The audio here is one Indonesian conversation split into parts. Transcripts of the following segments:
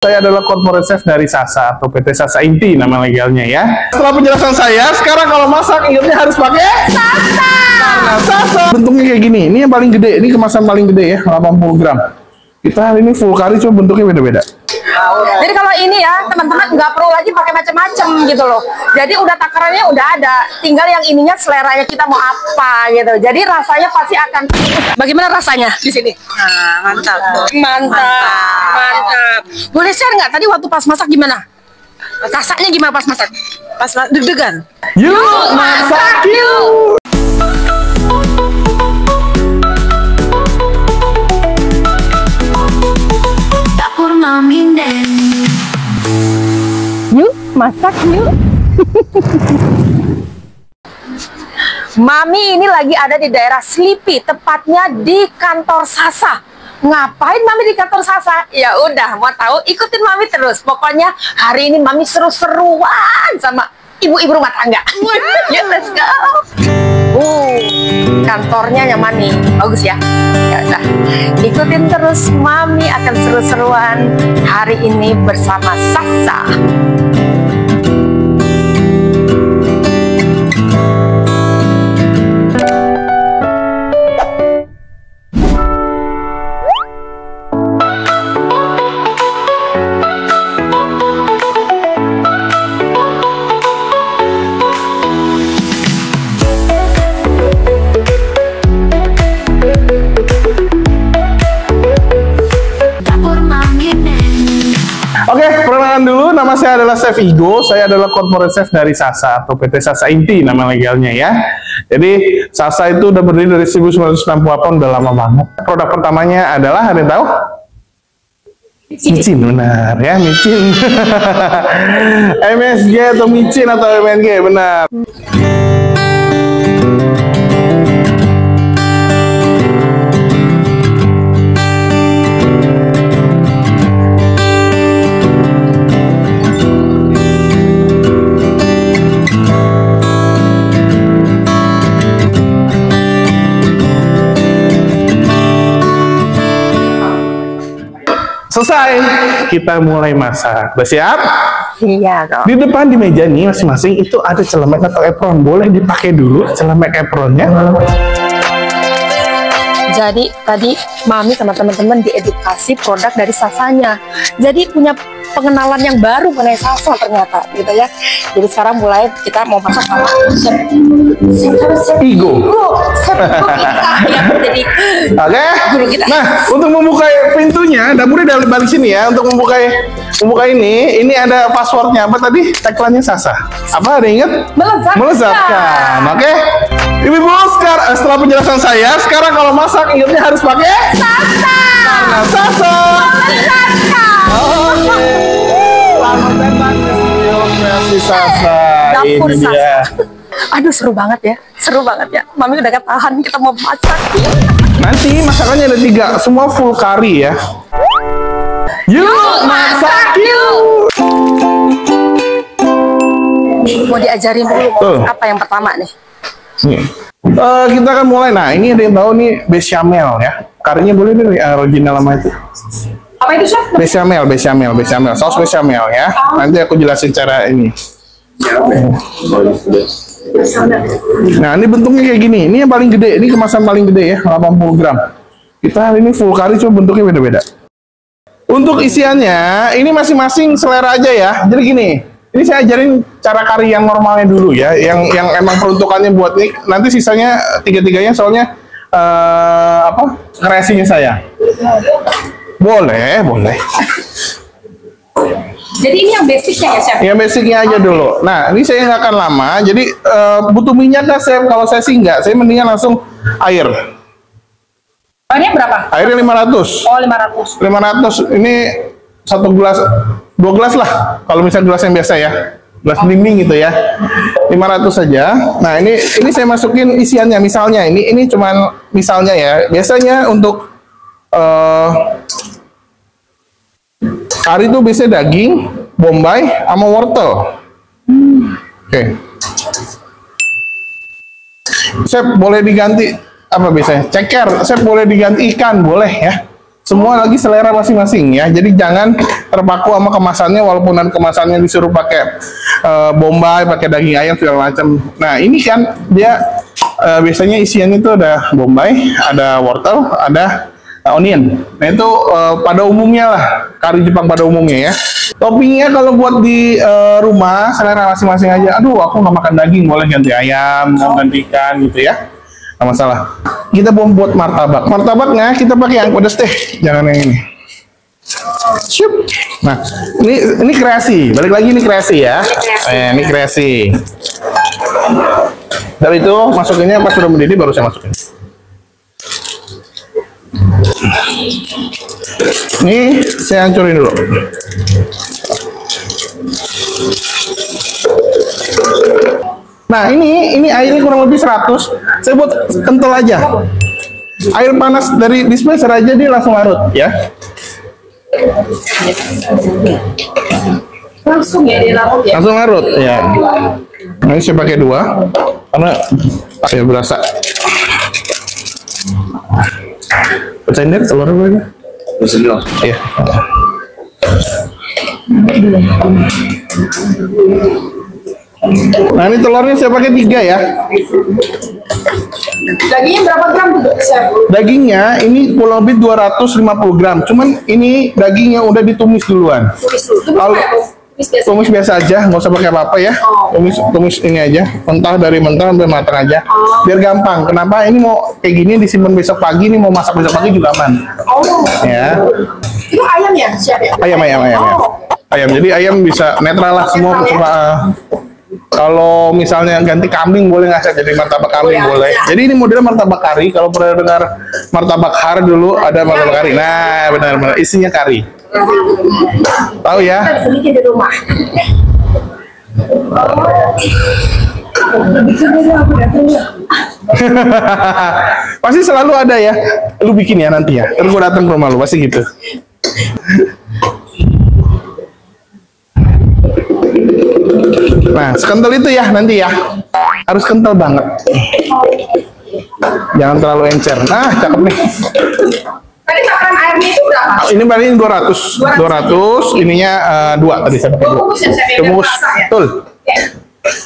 Saya adalah corporate chef dari Sasa atau PT Sasa Inti nama legalnya ya. Setelah penjelasan saya, sekarang kalau masak ingatnya harus pakai Sasa. Nah, Sasa bentuknya kayak gini. Ini yang paling gede, ini kemasan paling gede ya, 80 gram. Kita hari ini full curry, cuma bentuknya beda-beda. Jadi kalau ini ya teman-teman nggak perlu lagi pakai macam-macam gitu loh. Jadi udah takarannya udah ada, tinggal yang ininya seleranya kita mau apa gitu. Jadi rasanya pasti akan. Bagaimana rasanya di sini? Nah, mantap. Mantap. Boleh share nggak tadi waktu pas masak gimana? Rasanya gimana pas masak? Pas deg-degan. Yuk masak yuk. Yuk masak yuk. Mami ini lagi ada di daerah Slipi, tepatnya di kantor Sasa. Ngapain Mami di kantor Sasa? Ya udah, mau tahu ikutin Mami terus. Pokoknya hari ini Mami seru-seruan sama ibu-ibu rumah tangga. Yuk, let's go. Kantornya nyaman nih, bagus ya. Ya udah, ikutin terus. Mami akan seru-seruan hari ini bersama Sasa. Oke, perkenalan dulu. Nama saya adalah Chef Igo. Saya adalah corporate chef dari Sasa atau PT Sasa Inti nama legalnya ya. Jadi Sasa itu udah berdiri dari 1998, udah lama banget. Produk pertamanya adalah, ada yang tahu? Micin, benar ya, micin. MSG atau micin atau MNG, benar. Selesai, kita mulai masak. Udah siap? Iya dong. Di depan di meja nih masing-masing itu ada celemek atau apron. Boleh dipakai dulu celemek apronnya. Jadi tadi Mami sama teman-teman diedukasi produk dari Sasanya. Jadi punya pengenalan yang baru mengenai Sasa ternyata gitu ya. Jadi sekarang mulai kita mau masak sama Chef Igo. Chef kita yang menjadi guru kita. Nah, untuk membuka pintunya, dapurnya dari balik sini ya. Untuk membuka ini ada passwordnya apa tadi? Tagline-nya Sasa. Apa? Ada ingat? Melezatkan. Oke. Ibu-ibu, setelah penjelasan saya, sekarang kalau masak ingatnya harus pakai Sasa. Karena Sasa melezatkan. Selamat datang ke studio Kreasi Sasa. Dapur Ini Sasa. dia. Aduh seru banget ya, seru banget ya. Mami udah gak tahan, kita mau masak. Nanti masakannya ada 3, semua full curry ya. Yuk masak yuk. Mau diajarin dulu apa yang pertama nih? Nih. Kita akan mulai. Nah, ini ada yang tahu nih bechamel ya. Karinya boleh nih original nama itu. Apa itu Chef? Bechamel, saus bechamel ya. Nanti aku jelasin cara ini. Nah, ini bentuknya kayak gini. Ini yang paling gede, ini kemasan paling gede ya, 80 gram. Kita hari ini full curry, cuma bentuknya beda-beda. Untuk isiannya, ini masing-masing selera aja ya. Jadi gini, ini saya ajarin cara curry yang normalnya dulu ya, yang emang peruntukannya buat ini. Nanti sisanya tiga-tiganya soalnya kreasinya saya. Boleh. Jadi ini yang basicnya ya Chef? Yang basicnya aja dulu. Nah, ini saya nggak akan lama. Jadi butuh minyak nggak Chef? Kalau saya sih nggak. Saya mendingan langsung air. Airnya berapa? Airnya 500. Oh 500. 500. Ini 1 gelas, 2 gelas lah. Kalau misalnya gelas yang biasa ya. Gelas dinding gitu ya. 500 saja. Nah, ini saya masukin isiannya. Misalnya ini cuman misalnya ya. Biasanya untuk curry itu biasanya daging, bombay, sama wortel. Oke. Chef boleh diganti apa biasanya? Ceker. Chef boleh diganti ikan, boleh ya. Semua lagi selera masing-masing ya. Jadi jangan terpaku sama kemasannya, walaupun kemasannya disuruh pakai bombay, pakai daging ayam segala macam. Nah ini kan dia biasanya isiannya itu ada bombay, ada wortel, ada onion. Nah itu pada umumnya lah kari Jepang pada umumnya ya. Toppingnya kalau buat di rumah selera masing-masing aja. Aduh aku nggak makan daging, boleh ganti ayam, mau ganti ikan gitu ya. Nggak masalah. Kita mau buat martabak. Martabaknya kita pakai yang pedas deh, jangan yang ini. Syup. Nah, ini kreasi. Balik lagi ini kreasi ya. Ini kreasi. Dari itu masukinnya pas sudah mendidih baru saya masukin. Ini saya hancurin dulu. Nah ini airnya kurang lebih 100. Saya buat kental aja. Air panas dari dispenser aja dia langsung larut ya. Langsung ya dilarut ya. Langsung larut ya. Nah, ini saya pakai 2 karena saya berasa. Pecahin deh telurnya berapa? Iya. Nah ini telurnya saya pakai 3 ya. Dagingnya berapa gram tuh, Chef? Dagingnya ini kurang lebih 250 gram. Cuman ini dagingnya udah ditumis duluan. Kalau tumis biasa aja, nggak usah pakai apa-apa ya. Tumis ini aja, dari mentah sampai matang aja. Biar gampang. Kenapa? Ini mau kayak gini disimpan besok pagi, ini mau masak besok pagi juga aman. Ya. Itu ayam ya, Chef? Ayam. Ayam. Jadi ayam bisa netral lah semua. Kalau misalnya ganti kambing boleh nggak, jadi martabak kambing boleh. Jadi ini modelnya martabak kari. Kalau pernah dengar martabak har dulu ada martabak kari. Nah benar-benar isinya kari. Tahu ya? Sedikit di rumah. Pasti selalu ada ya. Lu bikin ya nanti ya. Terus gue datang ke rumah lu pasti gitu. Nah, sekental itu ya nanti ya. Harus kental banget. Jangan terlalu encer. Nah, cakep nih. Tadi takaran airnya itu berapa? Ini paling 200. Ininya 2 tadi saya pakai 2. Bungkus. Betul.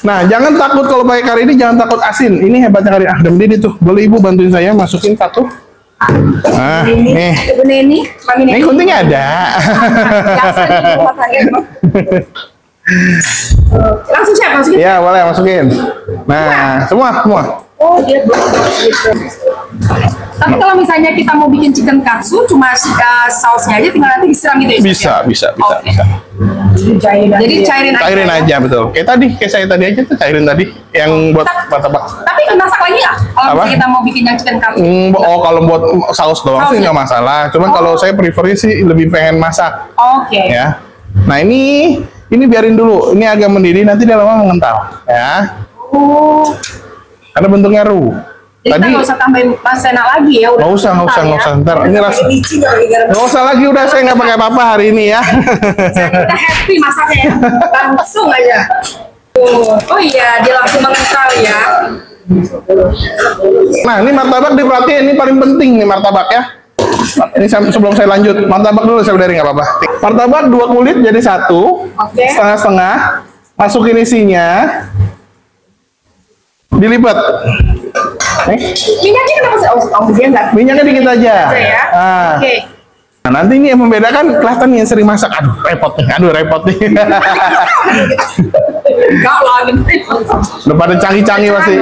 Nah, jangan takut kalau pakai kari ini, jangan takut asin. Ini hebatnya kari. Udah mendidih tuh. Boleh Ibu bantuin saya masukin 1. Nah, nih. Ini kuntingnya ada. Langsung Chef, masukin. Ya, boleh masukin. Nah, semua. Oh, dia belum gitu. Tapi kalau misalnya kita mau bikin chicken katsu, cuma sausnya aja tinggal nanti disiram gitu ya? Bisa. Okay. Jadi cairin aja betul. Kayak saya tadi aja tuh cairin tadi yang buat martabak. Tapi masak lagi nggak? Kalau misalnya kita mau bikin yang chicken katsu? Kalau buat saus doang sih nggak masalah. Cuman kalau saya prefernya sih lebih pengen masak. Oke. Ya. Nah ini biarin dulu. Ini agak mendidih, nanti dia lama mengental. Ya. Karena bentuknya ru. Jadi kita nggak usah tambahin masena lagi ya? Nggak usah. Ntar ini rasa. Nggak usah lagi, udah saya nggak pakai apa-apa hari ini ya. Kita happy masaknya ya. Langsung aja. Oh iya, dia langsung mengental ya. Nah ini martabak diperhatiin, ini paling penting nih martabak ya. Ini sebelum saya lanjut, martabak dulu saya udahin nggak apa-apa. Martabak 2 kulit jadi 1, setengah-setengah, masukin isinya, dilipat. Minyaknya kenapa? Minyaknya dikit aja. Nah, nah, nanti ini yang membedakan kelihatan yang sering masak. Aduh repot nih. Enggak lah, Udah pada canggih-canggih pasti.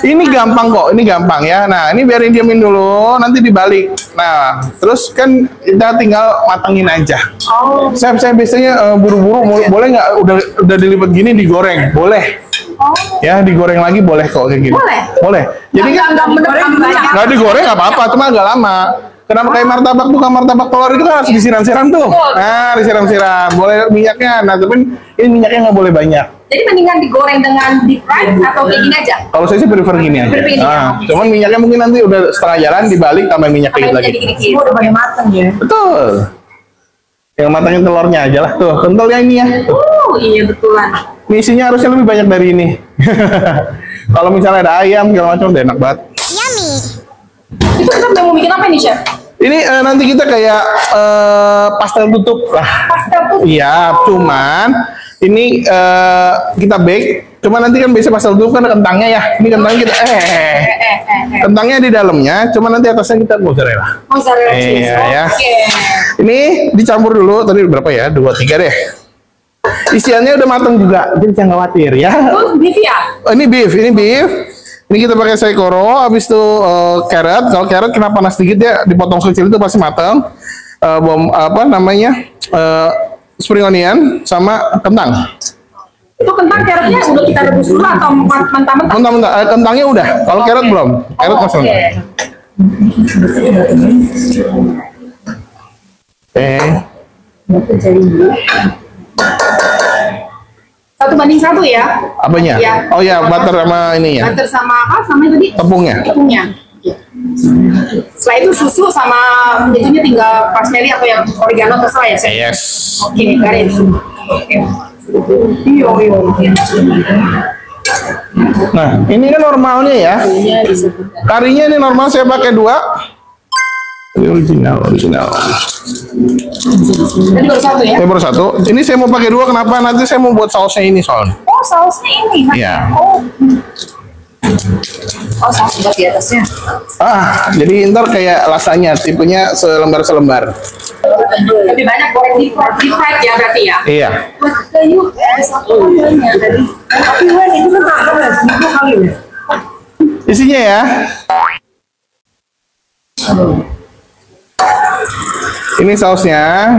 Ini gampang kok, ini gampang ya. Nah, ini biarin diamin dulu, nanti dibalik. Nah, terus kan kita tinggal matengin aja. Saya biasanya buru-buru, boleh nggak udah dilipat gini digoreng? Boleh. Ya, digoreng lagi boleh kok kayak gini. Boleh. Jadi kan nggak digoreng nggak apa-apa, cuma agak lama. Kenapa kayak martabak, bukan martabak telur itu kan harus disiram-siram tuh. Nah, disiram-siram. Boleh minyaknya, nah tapi ini minyaknya nggak boleh banyak. Jadi mendingan digoreng dengan deep fry atau kayak gini aja? Kalau saya sih prefer gini aja. Cuman minyaknya mungkin nanti udah setengah jalan dibalik tambah minyak dikit lagi. Udah banyak mateng ya. Betul. Yang matangin telurnya aja lah tuh. Kentalnya ini ya. Iya betulan. Isinya harusnya lebih banyak dari ini. Kalau misalnya ada ayam segala macam udah enak banget. Itu kita mau bikin apa nih, Chef? Ini nanti kita kayak pastel tutup lah. Pastel tuh. Iya, cuman ini kita bake. Cuman nanti kan biasa pastel tutup kan ada kentangnya ya. Ini kentangnya kita kentangnya di dalamnya. Cuman nanti atasnya kita mozzarella. Mozzarella cheese. Iya, ya. Oke. Ini dicampur dulu. Tadi berapa ya? 2, 3 deh. Isiannya udah matang juga, jadi jangan khawatir ya. Terus beef ya? Oh, ini beef. Ini kita pakai saikoro, habis itu carrot. Kalau carrot kena panas sedikit ya, dipotong kecil itu pasti matang. Bom apa namanya? Spring onion sama kentang. Itu kentang carrotnya udah kita rebus dulu atau mentah-mentah? Mentah-mentah. Kentangnya udah. Kalau carrot belum. Carrot masih mentah. Satu banding satu ya? Apanya? Ya. Oh ya, butter sama ini ya. Butter sama apa? Sama tadi? Tepungnya. Tepungnya. Setelah itu susu sama itunya tinggal parsley atau yang oregano terserah ya, Chef? Yes. Oke, garis. Oke. Iyo. Nah, ini kan normalnya ya. Karinya ini normal saya pakai 2. Ini original. Jadi baru satu ya? Saya baru 1. Ini saya mau pakai 2. Kenapa? Nanti saya mau buat sausnya ini soalnya. Oh, sausnya ini. Iya. Oh, saus buat di atasnya. Jadi ntar kayak lasanya, tipenya selembar-selembar. Lebih banyak goreng deep fried ya berarti ya? Iya. Kayu satu tadi. Tapi itu kan tak seminggu kali ya? Isinya ya. Ini sausnya.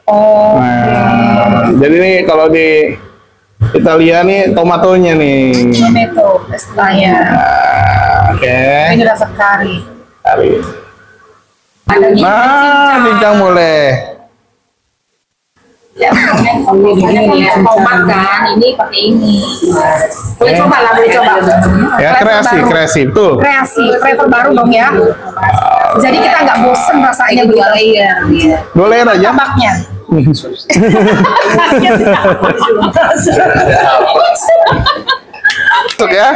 Nah, jadi nih kalau di Italia nih tomatonya nih. Tomato pestanya. Oke. Ini rasa kari. Kari. Ada Cincang boleh. Ya, ini ya, tomat kan, ini pakai ini. Boleh coba lah, boleh coba. Ya, kreasi, betul. Kreasi, flavor baru dong ya. Jadi kita nggak bosen rasanya beli layer. Boleh aja. Tabaknya. Masuk ya.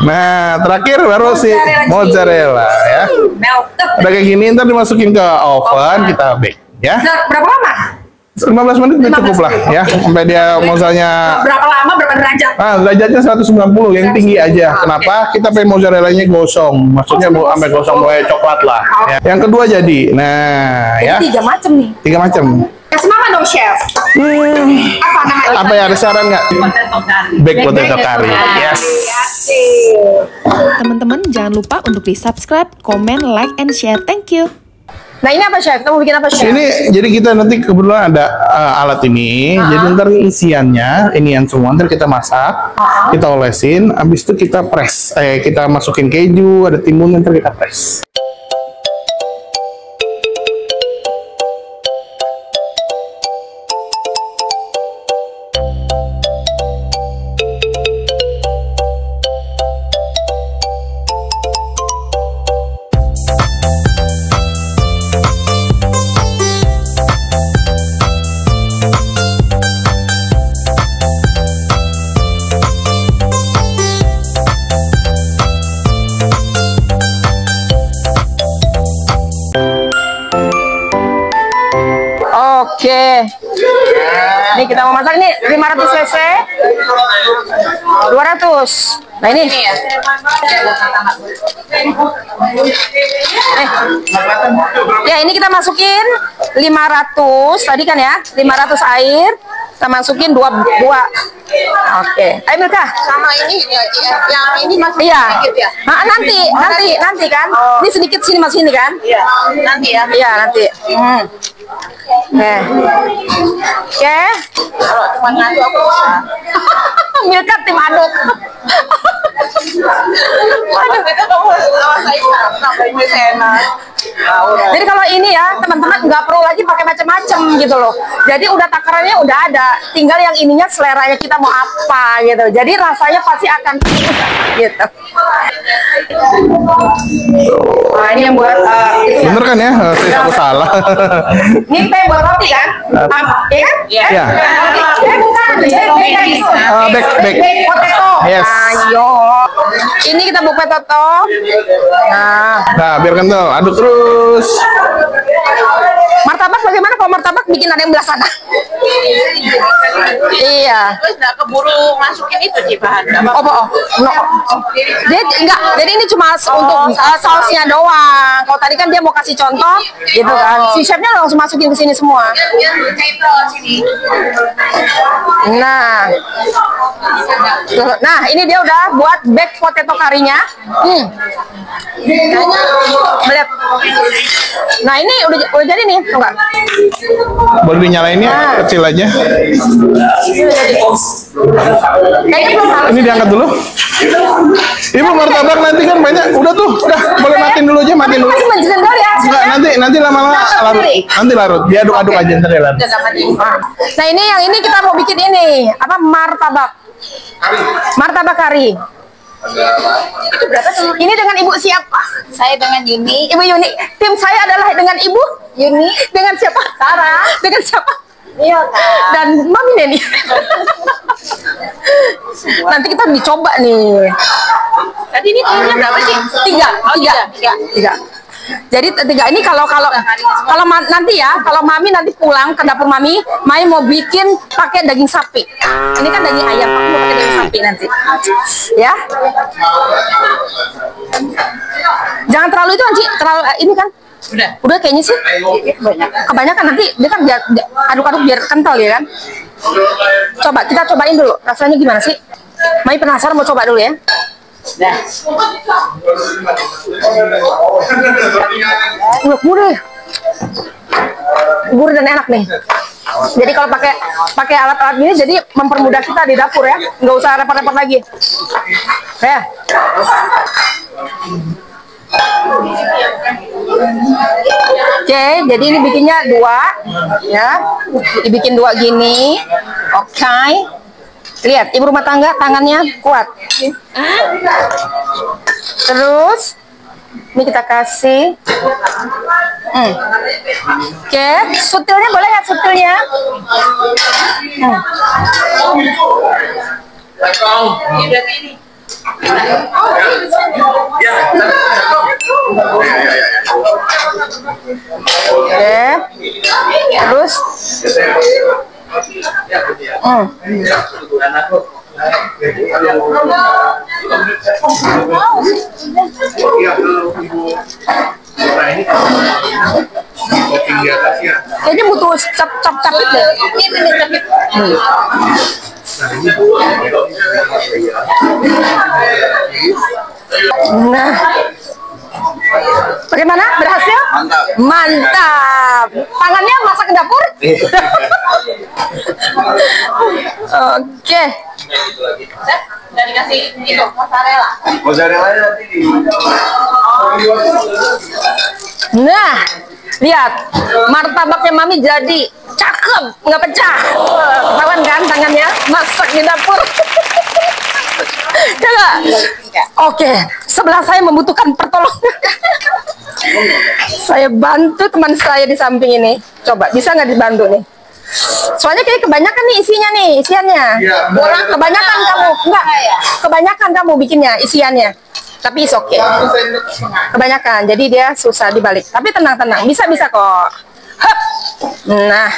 Nah, terakhir baru si mozzarella ya. Udah kayak gini, ntar dimasukin ke oven, kita bake ya. Berapa lama? 15 menit udah cukup lah ya, sampai dia mozzarella. Berapa lama, berapa derajat? Derajatnya 190 yang tinggi aja. Kenapa? Kita pakai mozzarellanya gosong, maksudnya sampai gosong mulai coklat lah. Ya. Yang kedua jadi, nah ya. 3 macam nih. 3 macam. Kasih nama dong, Chef. Apa namanya? Apa ya, ada saran nggak? Baked potato curry. Yes. Teman-teman jangan lupa untuk di subscribe, komen, like, and share. Thank you. Nah ini apa, Chef? Kita mau bikin apa, Chef? Ini jadi kita nanti kebetulan ada alat ini. Jadi ntar isiannya ini yang semua ntar kita masak, kita olesin, habis itu kita press. Kita masukin keju, ada timun, ntar kita press. Oke. Ini kita mau masak nih 500 cc. 200. Nah ini. Ya ini kita masukin 500 tadi kan ya, 500 air. Kita masukin 2 buah. Oke. Ayo Milka. Sama ini yang ini masih Iya. sedikit ya? Nanti kan. Ini sedikit sini mas sini kan? Iya. Nanti ya. Iya nanti. Oke. Kalau cuma ngaduk aku bisa. Milka tim aduk. Waduh, itu kamu harus tahu saya nambahin enak. Jadi kalau ini ya teman-teman nggak perlu lagi pakai macam-macam gitu loh. Jadi udah takarannya udah ada, tinggal yang ininya seleranya kita mau apa gitu. Jadi rasanya pasti akan gitu. Nah ini yang buat itu Bener kan ya? Saya aku salah. ini teh buat roti kan? Iya kan? Ya. Bukan. Back. Potato. Yes. Ayo. Ini kita buka potato. Nah, biar kental. Aduk terus. Martabak bagaimana kalau martabak bikin ada yang belah sana? Iya. Terus nggak keburu masukin itu sih bahan. Oh. No. Jadi ini cuma untuk sausnya doang. Kalau tadi kan dia mau kasih contoh, gitu kan. Si chefnya langsung masukin ke sini semua. Nah, ini dia udah buat baked potato karinya. Melihat. Nah, ini udah jadi nih, enggak? Boleh dinyalainnya kecil aja. Kayaknya belum halus. Ini diangkat dulu. Ibu martabak nanti kan banyak. Udah tuh, udah boleh matiin dulu aja, matiin dulu. Masih menjendol ya? Enggak, nanti lama-lama larut. Nanti larut. Diaduk-aduk aja ntar ya larut. Nah, ini yang ini kita mau bikin ini, apa martabak. Martabak kari. Itu berapa tuh? Ini dengan Ibu siapa? Saya dengan Yuni. Ibu Yuni. Tim saya adalah dengan Ibu Yuni. Dengan siapa? Sarah. Dengan siapa? Iya. Dan Mami Neni. Nanti kita dicoba nih. Tadi ini telurnya berapa sih? Tiga. Jadi tiga ini kalau nanti ya, kalau Mami nanti pulang ke dapur Mami mau bikin pakai daging sapi. Ini kan daging ayam, aku mau pakai daging sapi nanti. Ya. Jangan terlalu itu Anci, terlalu ini kan. Udah kayaknya sih. Kebanyakan nanti dia kan aduk-aduk biar kental ya kan. Coba kita cobain dulu, rasanya gimana sih? Mami penasaran, mau coba dulu ya. Gurih dan enak nih. Jadi kalau pakai alat-alat ini jadi mempermudah kita di dapur ya, nggak usah repot-repot lagi. Ya. Oke, jadi ini bikinnya dua, ya. Dibikin dua gini. Oke. Lihat, ibu rumah tangga tangannya kuat. Terus ini kita kasih. Oke, sutilnya boleh ya sutilnya. Oke, terus. Kayaknya butuh cap-cap deh. Nah, bagaimana? Berhasil? Mantap. Tangannya masak ke dapur? Oke. Dan dikasih itu mozzarella. Mozzarella nanti di. Nah, lihat martabaknya Mami jadi cakep, nggak pecah. Ketahuan kan tangannya masak di dapur. Coba. Oke, sebelah saya membutuhkan pertolongan. Saya bantu teman saya di samping ini. Coba, bisa nggak dibantu nih? Soalnya kayak kebanyakan nih isiannya. Kurang kebanyakan kamu, enggak? Kebanyakan kamu bikinnya isiannya. Tapi is oke. Kebanyakan, jadi dia susah dibalik. Tapi tenang-tenang, bisa kok. Hup. Nah,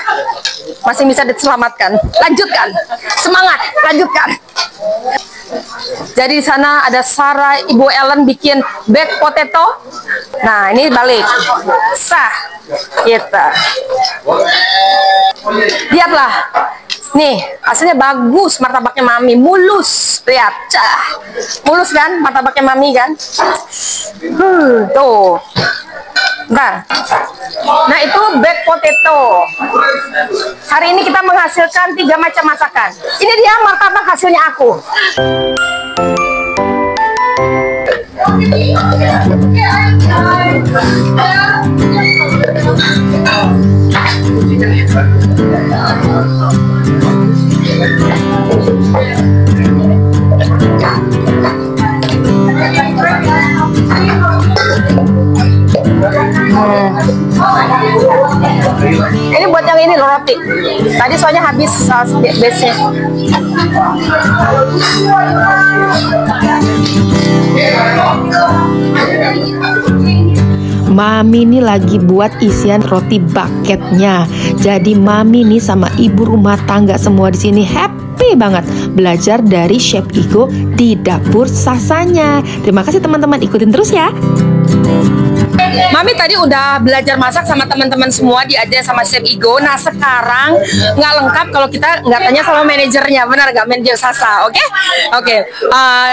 masih bisa diselamatkan. Lanjutkan, semangat, lanjutkan. Jadi di sana ada Sarah, Ibu Ellen bikin baked potato. Nah, ini balik. Sah. Kita. Lihatlah. Nih, hasilnya bagus martabaknya Mami, mulus. Lihat. Cah. Mulus kan martabaknya Mami kan? Tuh. Bentar. Nah, itu baked potato. Hari ini kita menghasilkan 3 macam masakan. Ini dia martabak hasilnya aku. Ini buat yang ini loh, roti. Tadi soalnya habis base-nya. Mami nih lagi buat isian roti bucketnya. Jadi Mami nih sama ibu rumah tangga semua di sini happy banget belajar dari Chef Igo di dapur Sasanya. Terima kasih teman-teman, ikutin terus ya. Mami tadi udah belajar masak sama teman-teman semua, diajar sama Chef Igo. Nah sekarang nggak lengkap kalau kita nggak tanya sama manajernya, benar nggak, manajer Sasa? Oke.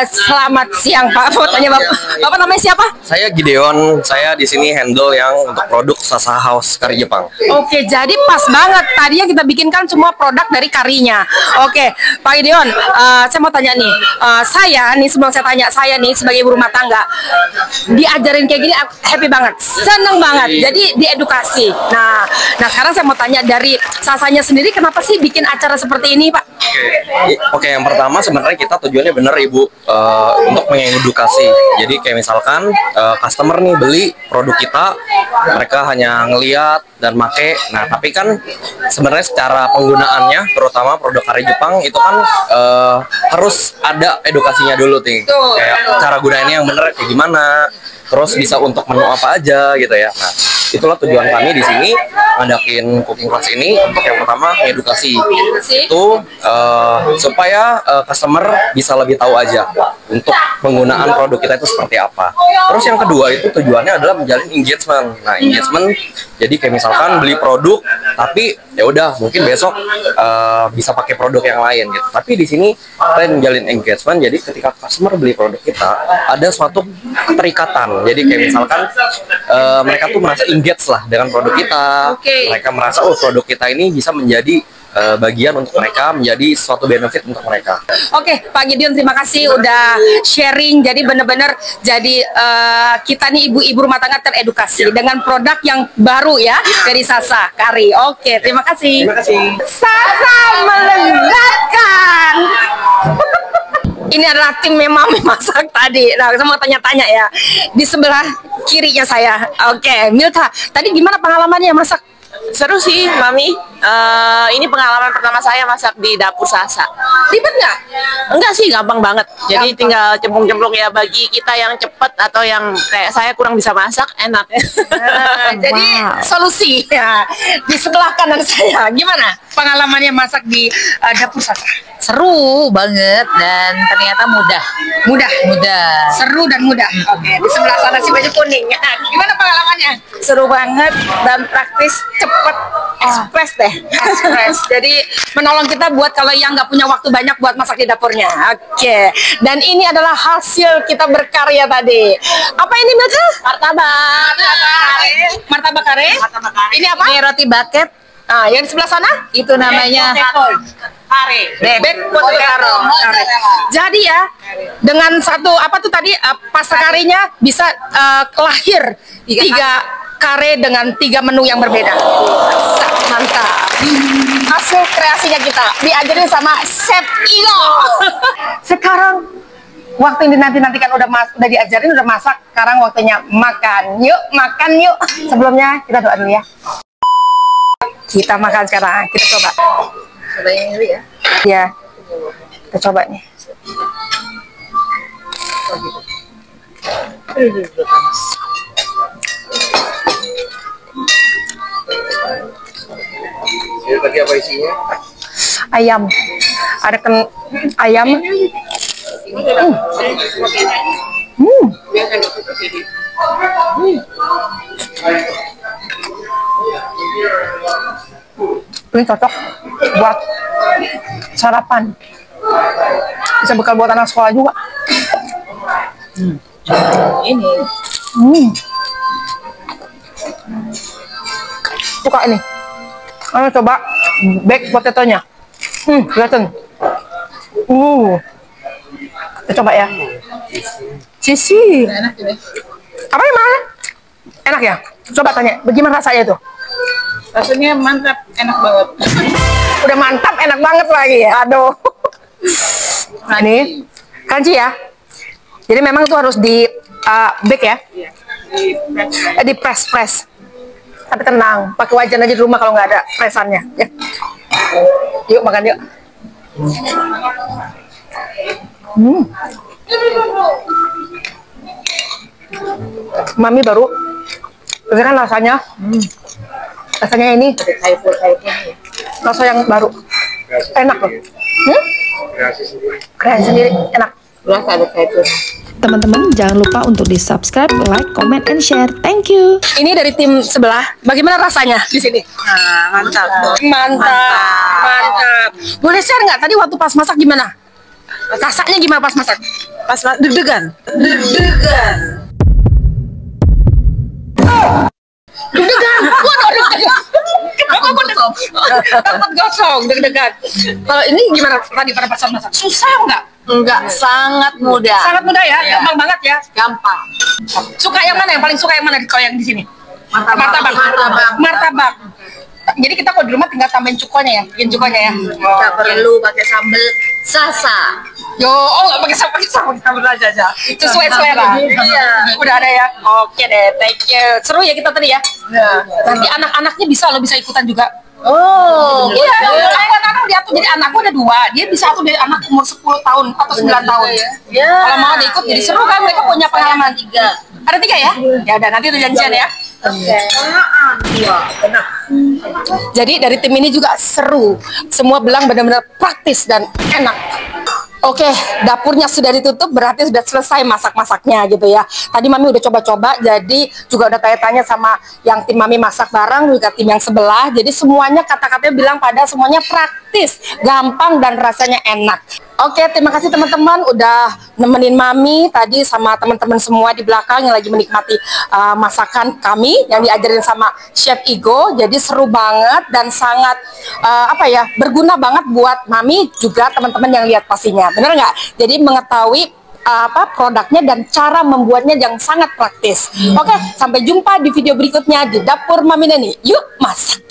Selamat siang Pak. Mau tanya Bapak namanya siapa? Saya Gideon, saya di sini handle yang untuk produk Sasa House kari Jepang. Oke, jadi pas banget. Tadinya kita bikinkan semua produk dari karinya. Oke, Pak Gideon, saya mau tanya nih. Saya nih, sebelum saya tanya, saya nih sebagai ibu rumah tangga diajarin kayak gini, happy banget, seneng banget. Jadi diedukasi. Nah sekarang saya mau tanya dari Sasanya sendiri, kenapa sih bikin acara seperti ini, Pak? Oke, yang pertama sebenarnya kita tujuannya bener Ibu, untuk mengedukasi. Jadi kayak misalkan customer nih beli produk kita, mereka hanya ngeliat dan make. Nah tapi kan sebenarnya secara penggunaannya, terutama produk kari Jepang itu kan harus ada edukasinya dulu nih. Kayak cara gunainnya yang bener kayak gimana, terus bisa untuk menu apa aja gitu ya. Nah itulah tujuan kami di sini ngadakin cooking class ini, untuk yang pertama edukasi itu supaya customer bisa lebih tahu aja untuk penggunaan produk kita itu seperti apa. Terus yang kedua itu tujuannya adalah menjalin engagement. Nah engagement jadi kayak misalkan beli produk tapi ya udah mungkin besok bisa pakai produk yang lain gitu. Tapi di sini kita menjalin engagement, jadi ketika customer beli produk kita ada suatu keterikatan. Jadi kayak misalkan mereka tuh merasa engage lah dengan produk kita. Mereka merasa oh produk kita ini bisa menjadi bagian untuk mereka, menjadi suatu benefit untuk mereka. Oke, Pak Gideon, terima kasih udah sharing. Jadi benar-benar jadi kita nih ibu-ibu rumah tangga teredukasi dengan produk yang baru ya dari Sasa Kari. Oke, terima kasih. Terima kasih. Sasa melegakan. Ini adalah tim yang Mami masak tadi. Nah, saya mau tanya-tanya ya. Di sebelah kirinya saya. Oke, Milta, tadi gimana pengalamannya masak? Seru sih, Mami. Ini pengalaman pertama saya masak di dapur Sasa. Ribet nggak? Enggak sih, gampang banget. Jadi tinggal cemplung-cemplung ya, bagi kita yang cepet atau yang kayak saya kurang bisa masak, enak. Jadi solusi ya di sebelah kanan saya. Gimana pengalamannya masak di dapur Sasa? Seru banget dan ternyata mudah. Seru dan mudah. Oke, di sebelah sana si baju kuning. Gimana pengalamannya? Seru banget dan praktis, cepet, Express deh. Jadi menolong kita buat kalau yang nggak punya waktu banyak buat masak di dapurnya. Oke. Dan ini adalah hasil kita berkarya tadi. Apa ini, Milka? Martabak kare. Ini apa? Ini roti bucket, Nah, yang di sebelah sana? itu namanya Bebek potato kare. Jadi ya, dengan satu apa tuh tadi pasta karinya bisa lahir tiga kare dengan 3 menu yang berbeda. Mantap. Hasil kreasinya kita diajarin sama Chef Igo. Sekarang waktu ini nanti-nantikan udah diajarin, udah masak. Sekarang waktunya makan. Yuk, makan yuk. Sebelumnya kita doa dulu ya. Kita makan sekarang. Kita coba. cobain dulu ya. Ya. Kita coba nih. Ini tadi apa isinya? Ayam. Ada ayam. Ini cocok buat sarapan. Bisa bekal buat anak sekolah juga. Ini Suka ini. Ayo coba baked potato-nya. Kelihatan. Kita coba ya. Sisi. Enak juga. Apa emang? Enak ya? Coba tanya, bagaimana rasanya itu? Rasanya mantap, enak banget. Udah mantap, enak banget lagi ya. Aduh. Nah, ini crunchy ya. Jadi memang itu harus di bake ya. Di press. Tapi tenang, pakai wajan aja di rumah kalau nggak ada pressannya. Ya. Yuk makan yuk. Mami baru ini kan rasanya ini rasa yang baru, enak loh. Kreasi sendiri enak. Berasa ada zaitun. Teman-teman jangan lupa untuk di subscribe, like, comment, and share. Thank you. Ini dari tim sebelah, bagaimana rasanya di sini? Nah, mantap. Mantap. Boleh share nggak tadi waktu pas masak gimana? Rasanya gimana pas masak? Pas deg-degan. Deg-degan. Waduh, deg-degan. Kenapa kok deg-degan? Takut gosong, deg-degan. Kalau ini gimana tadi pada pas masak? Susah nggak? Enggak, sangat mudah. Sangat mudah ya, gampang banget ya. Gampang. Suka yang mana? Yang paling suka yang mana kalau yang di sini? Martabak. Martabak. Jadi kita kalau di rumah tinggal tambahin cukonya ya, bikin cukonya ya. Nggak perlu pakai sambal sasa. Yo, nggak pakai sambal aja. Sesuai selera. Iya. Udah ada ya. Oke deh, thank you. Seru ya kita tadi ya. Nanti anak-anaknya bisa bisa ikutan juga. Oh, Iya, anak-anak diatur. Jadi anakku ada 2, dia bisa atur dari anak umur 10 tahun atau 9 tahun. Ya. Kalau mau diikut jadi seru kan, mereka punya pengalaman 3. Ada 3 ya? Ya udah, nanti udah janjian ya. Jadi dari tim ini juga seru. Semua belang benar-benar praktis dan enak. Oke, dapurnya sudah ditutup, berarti sudah selesai masak-masaknya gitu ya. Tadi Mami udah coba-coba, jadi juga udah tanya-tanya sama yang tim Mami masak bareng, juga tim yang sebelah. Jadi semuanya kata-katanya bilang pada semuanya praktis, gampang dan rasanya enak. Oke, terima kasih teman-teman udah nemenin Mami tadi sama teman-teman semua di belakang yang lagi menikmati masakan kami yang diajarin sama Chef Igo. Jadi seru banget dan sangat berguna banget buat Mami juga teman-teman yang lihat pastinya. Bener nggak? Jadi mengetahui produknya dan cara membuatnya yang sangat praktis. Oke, sampai jumpa di video berikutnya di Dapur Mami Neni. Yuk masak!